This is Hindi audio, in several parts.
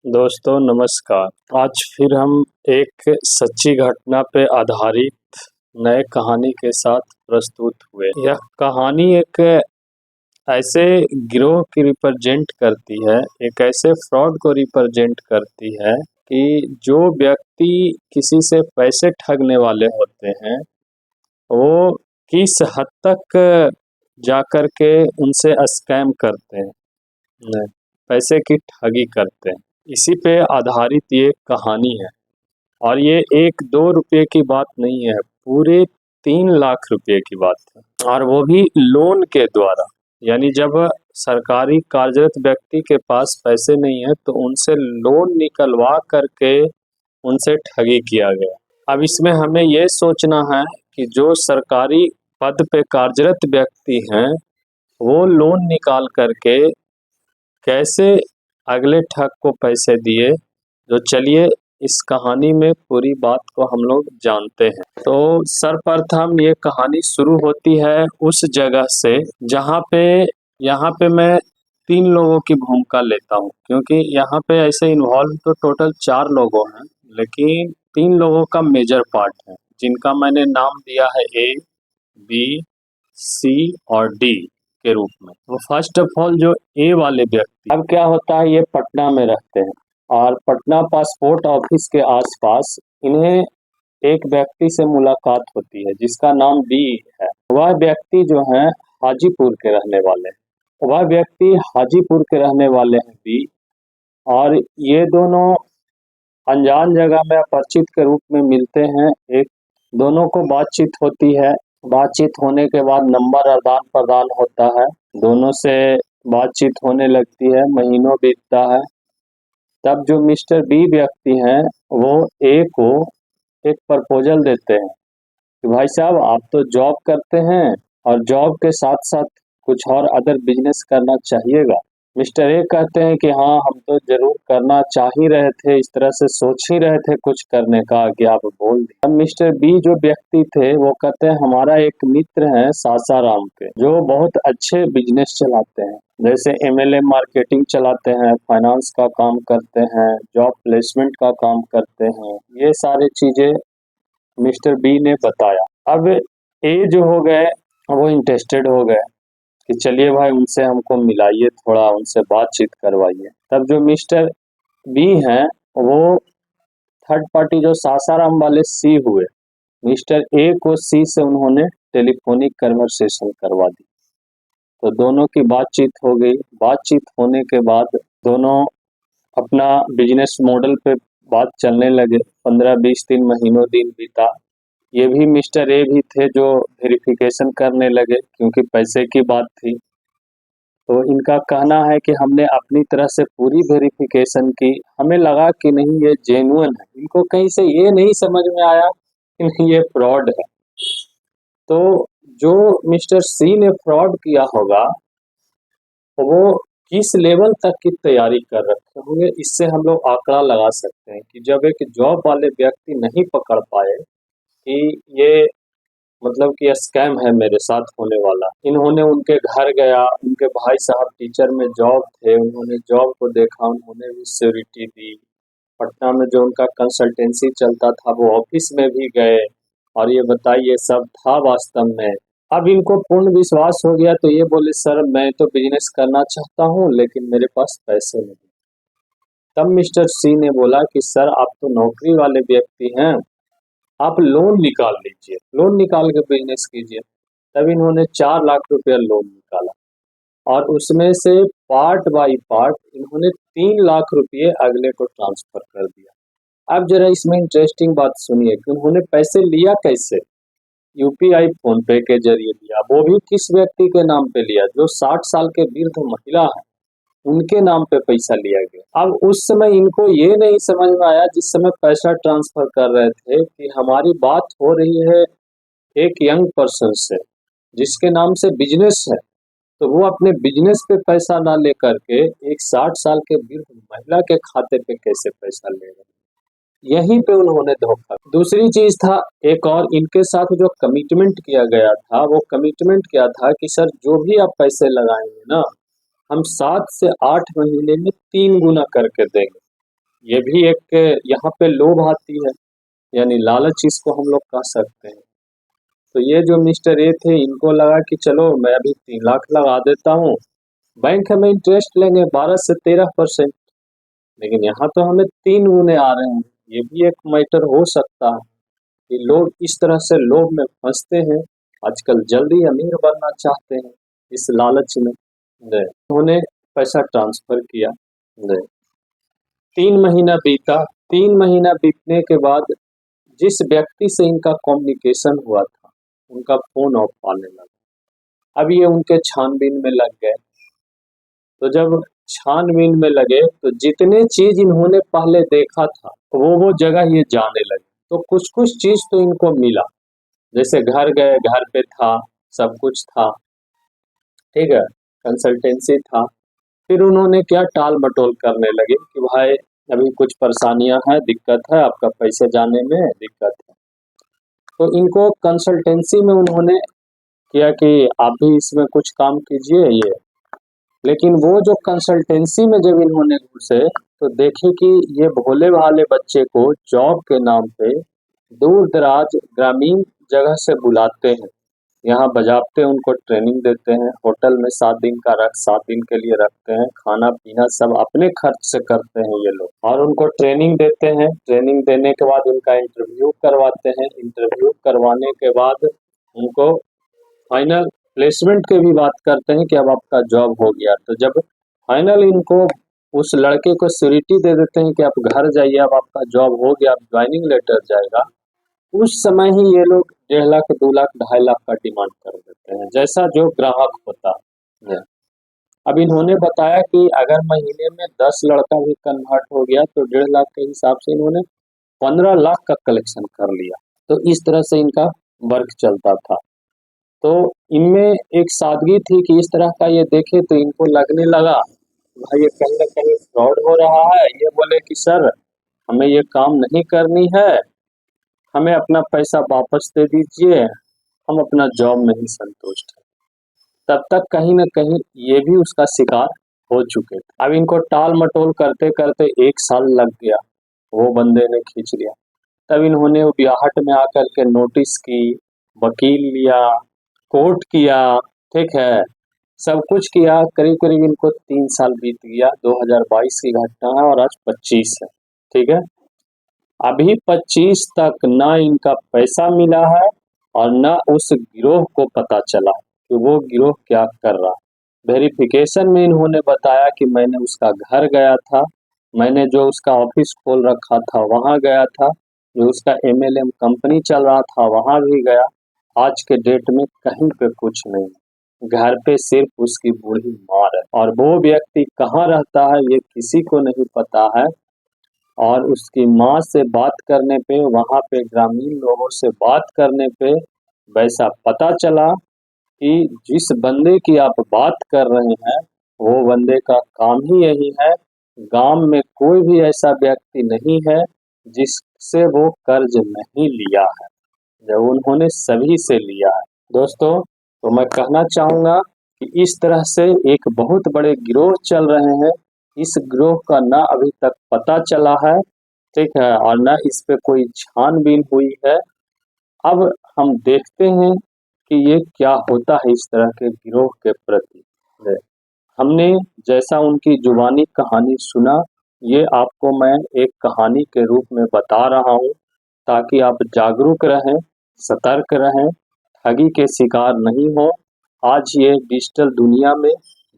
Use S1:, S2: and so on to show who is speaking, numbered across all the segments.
S1: दोस्तों नमस्कार। आज फिर हम एक सच्ची घटना पे आधारित नए कहानी के साथ प्रस्तुत हुए। यह कहानी एक ऐसे गिरोह की रिप्रेजेंट करती है, एक ऐसे फ्रॉड को रिप्रेजेंट करती है कि जो व्यक्ति किसी से पैसे ठगने वाले होते हैं, वो किस हद तक जाकर के उनसे स्कैम करते हैं, पैसे की ठगी करते हैं। इसी पे आधारित ये कहानी है और ये 1-2 रुपये की बात नहीं है, पूरे 3 लाख रुपये की बात है और वो भी लोन के द्वारा। यानी जब सरकारी कार्यरत व्यक्ति के पास पैसे नहीं है तो उनसे लोन निकलवा करके उनसे ठगी किया गया। अब इसमें हमें ये सोचना है कि जो सरकारी पद पे कार्यरत व्यक्ति हैं वो लोन निकाल करके कैसे अगले ठग को पैसे दिए। तो चलिए इस कहानी में पूरी बात को हम लोग जानते हैं। तो सर्वप्रथम ये कहानी शुरू होती है उस जगह से यहाँ पे मैं 3 लोगों की भूमिका लेता हूँ, क्योंकि यहाँ पे ऐसे इन्वॉल्व तो टोटल 4 लोगों हैं, लेकिन 3 लोगों का मेजर पार्ट है जिनका मैंने नाम दिया है A, B, C और D के रूप में। वो फर्स्ट ऑफ ऑल जो ए वाले व्यक्ति, अब क्या होता है, ये पटना में रहते हैं और पटना पासपोर्ट ऑफिस के आसपास इन्हें एक व्यक्ति से मुलाकात होती है जिसका नाम बी है। वह व्यक्ति जो है हाजीपुर के रहने वाले हैं, वह व्यक्ति हाजीपुर के रहने वाले हैं बी, और ये दोनों अनजान जगह में अपरिचित के रूप में मिलते हैं। एक दोनों को बातचीत होती है, बातचीत होने के बाद नंबर आदान प्रदान होता है, दोनों से बातचीत होने लगती है, महीनों बीतता है। तब जो मिस्टर बी व्यक्ति हैं वो ए को एक प्रपोजल देते हैं कि भाई साहब आप तो जॉब करते हैं और जॉब के साथ साथ कुछ और अदर बिजनेस करना चाहिएगा। मिस्टर ए कहते हैं कि हाँ हम तो जरूर करना चाह ही रहे थे, इस तरह से सोच ही रहे थे कुछ करने का कि आप बोल दिए। अब मिस्टर बी जो व्यक्ति थे वो कहते हैं हमारा एक मित्र है सासाराम के जो बहुत अच्छे बिजनेस चलाते हैं, जैसे MLM मार्केटिंग चलाते हैं, फाइनेंस का काम करते हैं, जॉब प्लेसमेंट का काम करते हैं। ये सारी चीजें मिस्टर बी ने बताया। अब ए जो हो गए वो इंटरेस्टेड हो गए कि चलिए भाई उनसे हमको मिलाइए, थोड़ा उनसे बातचीत करवाइए। तब जो मिस्टर बी हैं वो थर्ड पार्टी जो सासाराम वाले सी हुए, मिस्टर ए को सी से उन्होंने टेलीफोनिक कन्वर्सेशन करवा दी। तो दोनों की बातचीत हो गई। बातचीत होने के बाद दोनों अपना बिजनेस मॉडल पे बात चलने लगे। 15-20 दिन महीनों दिन बीता। ये भी मिस्टर ए भी थे जो वेरिफिकेशन करने लगे क्योंकि पैसे की बात थी। तो इनका कहना है कि हमने अपनी तरह से पूरी वेरिफिकेशन की, हमें लगा कि नहीं ये जेन्युइन है। इनको कहीं से ये नहीं समझ में आया कि नहीं ये फ्रॉड है। तो जो मिस्टर सी ने फ्रॉड किया होगा वो किस लेवल तक की तैयारी कर रखे होंगे, इससे हम लोग आंकड़ा लगा सकते हैं कि जब एक जॉब वाले व्यक्ति नहीं पकड़ पाए कि ये मतलब कि स्कैम है मेरे साथ होने वाला, इन्होंने उनके घर गया, उनके भाई साहब टीचर में जॉब थे, उन्होंने जॉब को देखा, उन्होंने भी सिक्योरिटी दी। पटना में जो उनका कंसल्टेंसी चलता था वो ऑफिस में भी गए और ये बताइए सब था वास्तव में। अब इनको पूर्ण विश्वास हो गया तो ये बोले सर मैं तो बिजनेस करना चाहता हूँ लेकिन मेरे पास पैसे नहीं। तब मिस्टर सी ने बोला कि सर आप तो नौकरी वाले व्यक्ति हैं, आप लोन निकाल लीजिए, लोन निकाल के बिजनेस कीजिए। तब इन्होंने 4 लाख रुपया लोन निकाला और उसमें से पार्ट बाई पार्ट इन्होंने 3 लाख रुपये अगले को ट्रांसफर कर दिया। अब जरा इसमें इंटरेस्टिंग बात सुनिए कि उन्होंने पैसे लिया कैसे। UPI फोन पे के जरिए लिया, वो भी किस व्यक्ति के नाम पे लिया, जो 60 साल के वृद्ध महिला है उनके नाम पे पैसा लिया गया। अब उस समय इनको ये नहीं समझ में आया जिस समय पैसा ट्रांसफर कर रहे थे कि हमारी बात हो रही है एक यंग पर्सन से जिसके नाम से बिजनेस है, तो वो अपने बिजनेस पे पैसा ना लेकर के एक 60 साल के वृद्ध महिला के खाते पे कैसे पैसा ले रहे हैं। यहीं पे उन्होंने धोखा। दूसरी चीज था एक और, इनके साथ जो कमिटमेंट किया गया था वो कमिटमेंट क्या था कि सर जो भी आप पैसे लगाएंगे ना हम 7 से 8 महीने में 3 गुना करके देंगे। ये भी एक यहाँ पे लोभ आती है, यानी लालच इसको हम लोग कह सकते हैं। तो ये जो मिस्टर ए थे, इनको लगा कि चलो मैं अभी 3 लाख लगा देता हूँ, बैंक हमें इंटरेस्ट लेंगे 12 से 13%, लेकिन यहाँ तो हमें 3 गुने आ रहे हैं। ये भी एक मैटर हो सकता है कि लोग इस तरह से लोभ में फंसते हैं, आजकल जल्दी अमीर बनना चाहते हैं इस लालच में। उन्होंने पैसा ट्रांसफर किया। 3 महीना बीता। 3 महीना बीतने के बाद जिस व्यक्ति से इनका कम्युनिकेशन हुआ था, उनका फोन ऑफ आने लगा। अब ये उनके छानबीन में लग गए। तो जब छानबीन में लगे तो जितने चीज इन्होंने पहले देखा था वो जगह ये जाने लगे। तो कुछ कुछ चीज तो इनको मिला, जैसे घर गए, घर पे था, सब कुछ था, ठीक है, कंसल्टेंसी था। फिर उन्होंने क्या टाल मटोल करने लगे कि भाई अभी कुछ परेशानियां हैं, दिक्कत है, आपका पैसे जाने में दिक्कत है। तो इनको कंसल्टेंसी में उन्होंने किया कि आप भी इसमें कुछ काम कीजिए ये। लेकिन वो जो कंसल्टेंसी में जब इन्होंने घुसे तो देखे कि ये भोले भाले बच्चे को जॉब के नाम पे दूर दराज ग्रामीण जगह से बुलाते हैं, यहाँ बजाते हैं, उनको ट्रेनिंग देते हैं, होटल में 7 दिन का 7 दिन के लिए रखते हैं, खाना पीना सब अपने खर्च से करते हैं ये लोग, और उनको ट्रेनिंग देते हैं। ट्रेनिंग देने के बाद उनका इंटरव्यू करवाते हैं। इंटरव्यू करवाने के बाद उनको फाइनल प्लेसमेंट की भी बात करते हैं कि अब आपका जॉब हो गया। तो जब फाइनल इनको उस लड़के को श्योरिटी दे देते हैं कि आप घर जाइए, अब आपका जॉब हो गया, अब ज्वाइनिंग लेटर जाएगा, उस समय ही ये लोग 1.5 लाख, 2 लाख, 2.5 लाख का डिमांड कर देते हैं, जैसा जो ग्राहक होता है। अब इन्होंने बताया कि अगर महीने में 10 लड़का भी कन्वर्ट हो गया तो 1.5 लाख के हिसाब से इन्होंने 15 लाख का कलेक्शन कर लिया। तो इस तरह से इनका वर्क चलता था। तो इनमें एक सादगी थी कि इस तरह का ये देखे तो इनको लगने लगा भाई ये कहीं ना कहीं फ्रॉड हो रहा है। ये बोले कि सर हमें ये काम नहीं करनी है, हमें अपना पैसा वापस दे दीजिए, हम अपना जॉब में ही संतुष्ट हैं। तब तक कहीं ना कहीं ये भी उसका शिकार हो चुके थे। अब इनको टाल मटोल करते करते 1 साल लग गया, वो बंदे ने खींच लिया। तब इन्होंने बिहाट में आकर के नोटिस की, वकील लिया, कोर्ट किया, ठीक है, सब कुछ किया। करीब करीब इनको 3 साल बीत गया। 2022 की घटना है और आज 25 है, ठीक है। अभी 25 तक ना इनका पैसा मिला है और ना उस गिरोह को पता चला कि वो गिरोह क्या कर रहा। वेरिफिकेशन में इन्होंने बताया कि मैंने उसका घर गया था, मैंने जो उसका ऑफिस खोल रखा था वहां गया था, जो उसका MLM कंपनी चल रहा था वहां भी गया। आज के डेट में कहीं पे कुछ नहीं, घर पे सिर्फ उसकी बूढ़ी माँ है, और वो व्यक्ति कहाँ रहता है ये किसी को नहीं पता है। और उसकी माँ से बात करने पे, वहां पे ग्रामीण लोगों से बात करने पे वैसा पता चला कि जिस बंदे की आप बात कर रहे हैं वो बंदे का काम ही यही है। गांव में कोई भी ऐसा व्यक्ति नहीं है जिससे वो कर्ज नहीं लिया है, जब उन्होंने सभी से लिया है। दोस्तों, तो मैं कहना चाहूंगा कि इस तरह से एक बहुत बड़े गिरोह चल रहे हैं। इस गिरोह का ना अभी तक पता चला है, ठीक है, और ना इस पे कोई छानबीन हुई है। अब हम देखते हैं कि ये क्या होता है इस तरह के गिरोह के प्रति। हमने जैसा उनकी जुबानी कहानी सुना, ये आपको मैं एक कहानी के रूप में बता रहा हूँ ताकि आप जागरूक रहें, सतर्क रहें, ठगी के शिकार नहीं हो। आज ये डिजिटल दुनिया में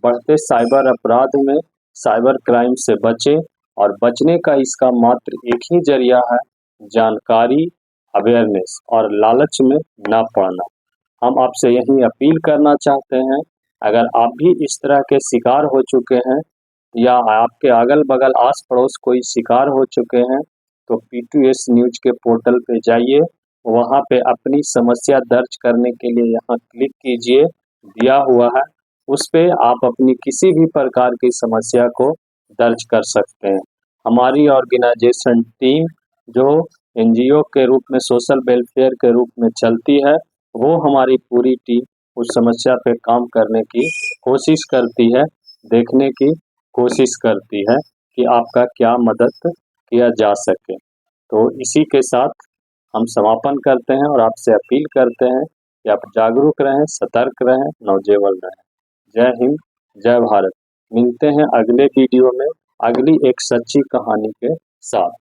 S1: बढ़ते साइबर अपराध में, साइबर क्राइम से बचें, और बचने का इसका मात्र एक ही जरिया है, जानकारी, अवेयरनेस, और लालच में ना पड़ना। हम आपसे यही अपील करना चाहते हैं, अगर आप भी इस तरह के शिकार हो चुके हैं या आपके अगल बगल आस पड़ोस कोई शिकार हो चुके हैं तो P2S न्यूज के पोर्टल पे जाइए, वहां पे अपनी समस्या दर्ज करने के लिए यहाँ क्लिक कीजिए, दिया हुआ है, उस पे आप अपनी किसी भी प्रकार की समस्या को दर्ज कर सकते हैं। हमारी ऑर्गेनाइजेशन टीम जो NGO के रूप में, सोशल वेलफेयर के रूप में चलती है, वो हमारी पूरी टीम उस समस्या पे काम करने की कोशिश करती है, देखने की कोशिश करती है कि आपका क्या मदद किया जा सके। तो इसी के साथ हम समापन करते हैं और आपसे अपील करते हैं कि आप जागरूक रहें, सतर्क रहें, नौजेवन रहें। जय हिंद, जय भारत। मिलते हैं अगले वीडियो में अगली एक सच्ची कहानी के साथ।